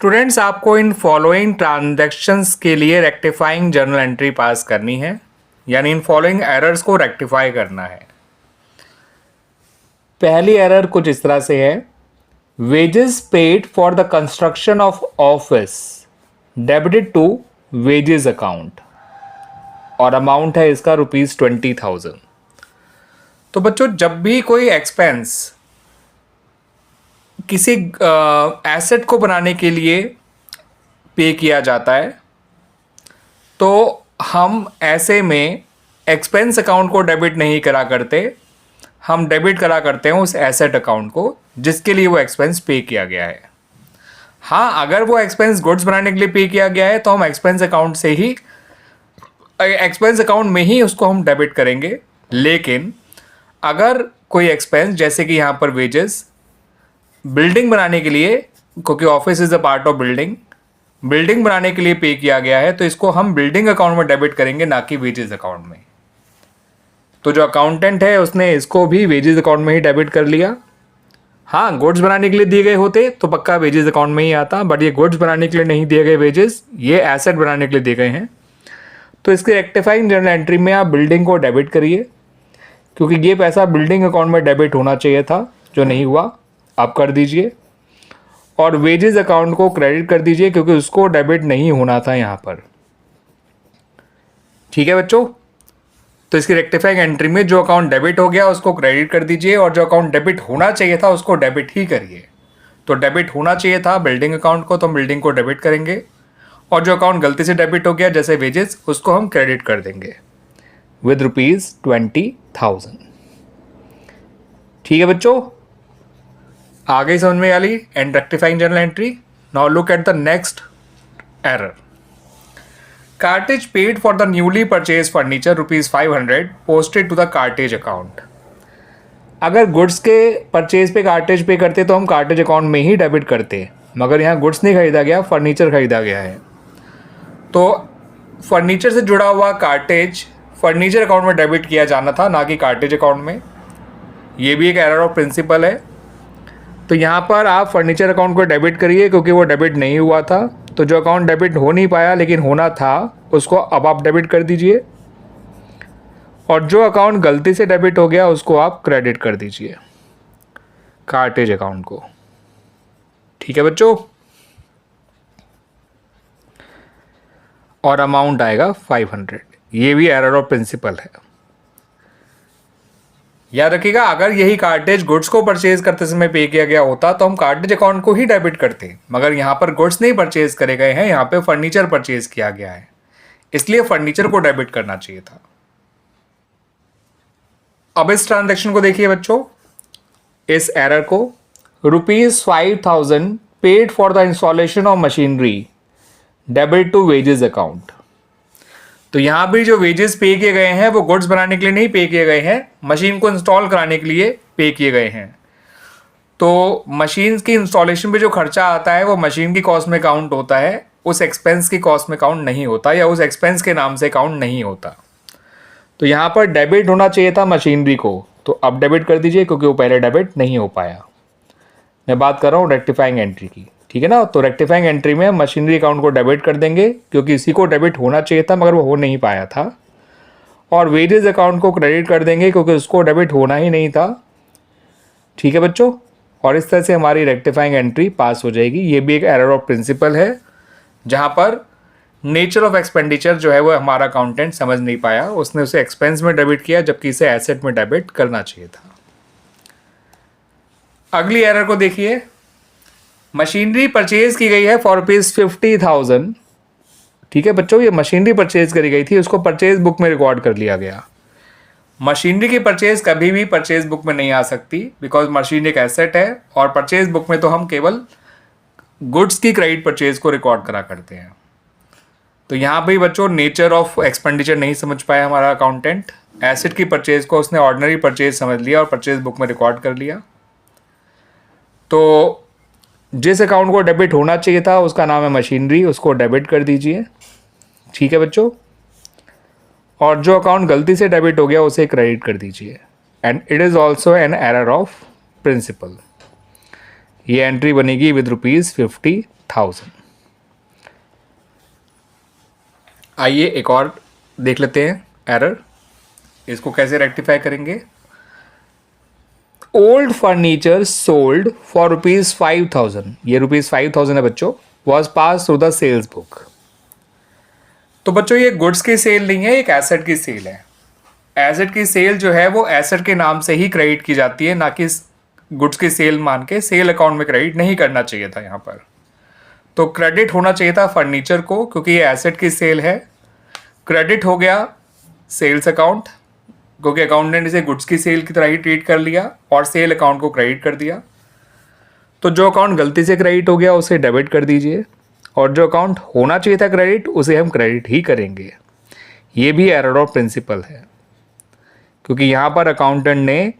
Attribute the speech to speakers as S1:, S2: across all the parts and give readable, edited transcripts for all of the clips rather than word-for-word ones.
S1: Students, आपको in following transactions के लिए रेक्टिफाइंग जर्नल एंट्री पास करनी है, यानी इन फॉलोइंग एरर्स को रेक्टिफाई करना है। पहली एरर कुछ इस तरह से है, wages paid for the construction of office debited to wages account और अमाउंट है इसका ₹20,000। तो बच्चों, जब भी कोई एक्सपेंस किसी एसेट को बनाने के लिए पे किया जाता है तो हम ऐसे में एक्सपेंस अकाउंट को डेबिट नहीं करा करते, हम डेबिट करा करते हैं उस एसेट अकाउंट को जिसके लिए वो एक्सपेंस पे किया गया है। हाँ, अगर वो एक्सपेंस गुड्स बनाने के लिए पे किया गया है तो हम एक्सपेंस अकाउंट से ही एक्सपेंस अकाउंट में ही उसको हम डेबिट करेंगे। लेकिन अगर कोई एक्सपेंस जैसे कि यहाँ पर वेजेस बिल्डिंग बनाने के लिए, क्योंकि office is a part of building बनाने के लिए पे किया गया है तो इसको हम बिल्डिंग अकाउंट में डेबिट करेंगे, ना कि वेजेस अकाउंट में। तो जो अकाउंटेंट है उसने इसको भी वेजेस अकाउंट में ही डेबिट कर लिया। हाँ, गुड्स बनाने के लिए दिए गए होते तो पक्का वेजेस अकाउंट में ही आता, बट ये गुड्स बनाने के लिए नहीं दिए गए वेजेस, ये एसेट बनाने के लिए दिए गए हैं। तो इसके रेक्टिफाइंग जर्नल एंट्री में आप बिल्डिंग को डेबिट करिए, क्योंकि ये पैसा बिल्डिंग अकाउंट में डेबिट होना चाहिए था, जो नहीं हुआ, आप कर दीजिए। और वेजेस अकाउंट को क्रेडिट कर दीजिए क्योंकि उसको डेबिट नहीं होना था यहाँ पर। ठीक है बच्चों, तो इसकी रेक्टिफाइंग एंट्री में जो अकाउंट डेबिट हो गया उसको क्रेडिट कर दीजिए और जो अकाउंट डेबिट होना चाहिए था उसको डेबिट ही करिए। तो डेबिट होना चाहिए था बिल्डिंग अकाउंट को, तो हम बिल्डिंग को डेबिट करेंगे, और जो अकाउंट गलती से डेबिट हो गया जैसे वेजेस, उसको हम क्रेडिट कर देंगे विद ₹20,000। ठीक है बच्चों, आ गई समझ में वाली and rectifying journal entry. Now look at the next error. Cartage paid for the newly purchase furniture ₹500 posted to the cartage account. अगर गुड्स के परचेज पे कार्टेज पे करते तो हम कार्टेज अकाउंट में ही डेबिट करते, मगर यहाँ गुड्स नहीं खरीदा गया, फर्नीचर खरीदा गया है। तो फर्नीचर से जुड़ा हुआ कार्टेज फर्नीचर अकाउंट में डेबिट किया जाना था, ना कि कार्टेज अकाउंट में। ये भी एक एरर ऑफ प्रिंसिपल है। तो यहाँ पर आप फर्नीचर अकाउंट को डेबिट करिए क्योंकि वो डेबिट नहीं हुआ था। तो जो अकाउंट डेबिट हो नहीं पाया लेकिन होना था उसको अब आप डेबिट कर दीजिए, और जो अकाउंट गलती से डेबिट हो गया उसको आप क्रेडिट कर दीजिए, कार्टेज अकाउंट को। ठीक है बच्चों, और अमाउंट आएगा 500। ये भी एरर ऑफ प्रिंसिपल है। याद रखिएगा, अगर यही कार्टेज गुड्स को परचेज करते समय पे किया गया होता तो हम कार्टेज अकाउंट को ही डेबिट करते, मगर यहाँ पर गुड्स नहीं परचेज करे गए हैं, यहाँ पे फर्नीचर परचेज किया गया है, इसलिए फर्नीचर को डेबिट करना चाहिए था। अब इस ट्रांजैक्शन को देखिए बच्चों, इस एरर को, ₹5,000 paid for the installation of machinery debit to wages account. तो यहाँ भी जो वेजेस पे किए गए हैं वो गुड्स बनाने के लिए नहीं पे किए गए हैं, मशीन को इंस्टॉल कराने के लिए पे किए गए हैं। तो मशीन की इंस्टॉलेशन पे जो खर्चा आता है वो मशीन की कॉस्ट में काउंट होता है, उस एक्सपेंस की कॉस्ट में काउंट नहीं होता, या उस एक्सपेंस के नाम से काउंट नहीं होता। तो यहाँ पर डेबिट होना चाहिए था मशीनरी को, तो अब डेबिट कर दीजिए क्योंकि वो पहले डेबिट नहीं हो पाया। मैं बात कर रहा हूँ रेक्टिफाइंग एंट्री की, ठीक है ना। तो रेक्टिफाइंग एंट्री में मशीनरी अकाउंट को डेबिट कर देंगे क्योंकि इसी को डेबिट होना चाहिए था मगर वो हो नहीं पाया था, और वेजेस अकाउंट को क्रेडिट कर देंगे क्योंकि उसको डेबिट होना ही नहीं था। ठीक है बच्चों, और इस तरह से हमारी रेक्टिफाइंग एंट्री पास हो जाएगी। ये भी एक एरर ऑफ प्रिंसिपल है, जहाँ पर नेचर ऑफ एक्सपेंडिचर जो है वो हमारा अकाउंटेंट समझ नहीं पाया, उसने उसे एक्सपेंस में डेबिट किया जबकि इसे एसेट में डेबिट करना चाहिए था। अगली एरर को देखिए, मशीनरी परचेज की गई है फॉर ₹50,000। ठीक है बच्चों, ये मशीनरी परचेज करी गई थी, उसको परचेज बुक में रिकॉर्ड कर लिया गया। मशीनरी की परचेज कभी भी परचेज बुक में नहीं आ सकती, बिकॉज मशीन एक एसेट है, और परचेज बुक में तो हम केवल गुड्स की क्रेडिट परचेज को रिकॉर्ड करा करते हैं। तो यहाँ पे बच्चों नेचर ऑफ एक्सपेंडिचर नहीं समझ पाया हमारा अकाउंटेंट, एसेट की परचेज को उसने ऑर्डिनरी परचेज समझ लिया और परचेज बुक में रिकॉर्ड कर लिया। तो जिस अकाउंट को डेबिट होना चाहिए था उसका नाम है मशीनरी, उसको डेबिट कर दीजिए। ठीक है बच्चों, और जो अकाउंट गलती से डेबिट हो गया उसे क्रेडिट कर दीजिए। And it is also an error of principle. ये एंट्री बनेगी विद ₹50,000। 5000। आइए एक और देख लेते हैं एरर, इसको कैसे रेक्टिफाई करेंगे। ओल्ड फर्नीचर सोल्ड फॉर ₹5,000, ये ₹5,000 है बच्चों, was pass through the sales book. तो बच्चों ये गुड्स की सेल नहीं है, एक एसेट की सेल है। एसेट की सेल जो है वो एसेट के नाम से ही क्रेडिट की जाती है, ना कि गुड्स की सेल मान के सेल अकाउंट में क्रेडिट नहीं करना चाहिए था यहाँ पर। तो क्रेडिट होना चाहिए था फर्नीचर को, क्योंकि ये एसेट की सेल है। क्रेडिट हो गया सेल्स अकाउंट, क्योंकि अकाउंटेंट इसे गुड्स की सेल की तरह ही ट्रीट कर लिया और सेल अकाउंट को क्रेडिट कर दिया। तो जो अकाउंट गलती से क्रेडिट हो गया उसे डेबिट कर दीजिए, और जो अकाउंट होना चाहिए था क्रेडिट उसे हम क्रेडिट ही करेंगे। ये भी एरर ऑफ प्रिंसिपल है, क्योंकि यहाँ पर अकाउंटेंट ने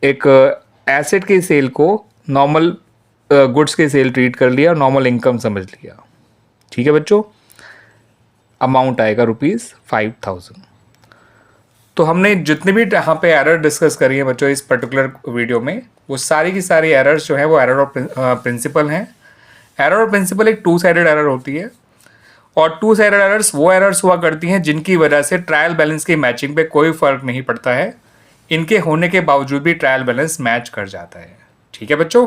S1: एक एसेट की सेल को नॉर्मल गुड्स की सेल ट्रीट कर लिया और नॉर्मल इनकम समझ लिया। ठीक है बच्चों, अमाउंट आएगा ₹5,000। तो हमने जितने भी यहाँ पे एरर डिस्कस करी है बच्चों इस पर्टिकुलर वीडियो में, वो सारी की सारी एरर्स जो है वो एरर ऑफ प्रिंसिपल हैं। एरर ऑफ प्रिंसिपल एक टू साइडेड एरर होती है, और टू साइडेड एरर्स वो एरर्स हुआ करती हैं जिनकी वजह से ट्रायल बैलेंस की मैचिंग पे कोई फ़र्क नहीं पड़ता है। इनके होने के बावजूद भी ट्रायल बैलेंस मैच कर जाता है। ठीक है बच्चों।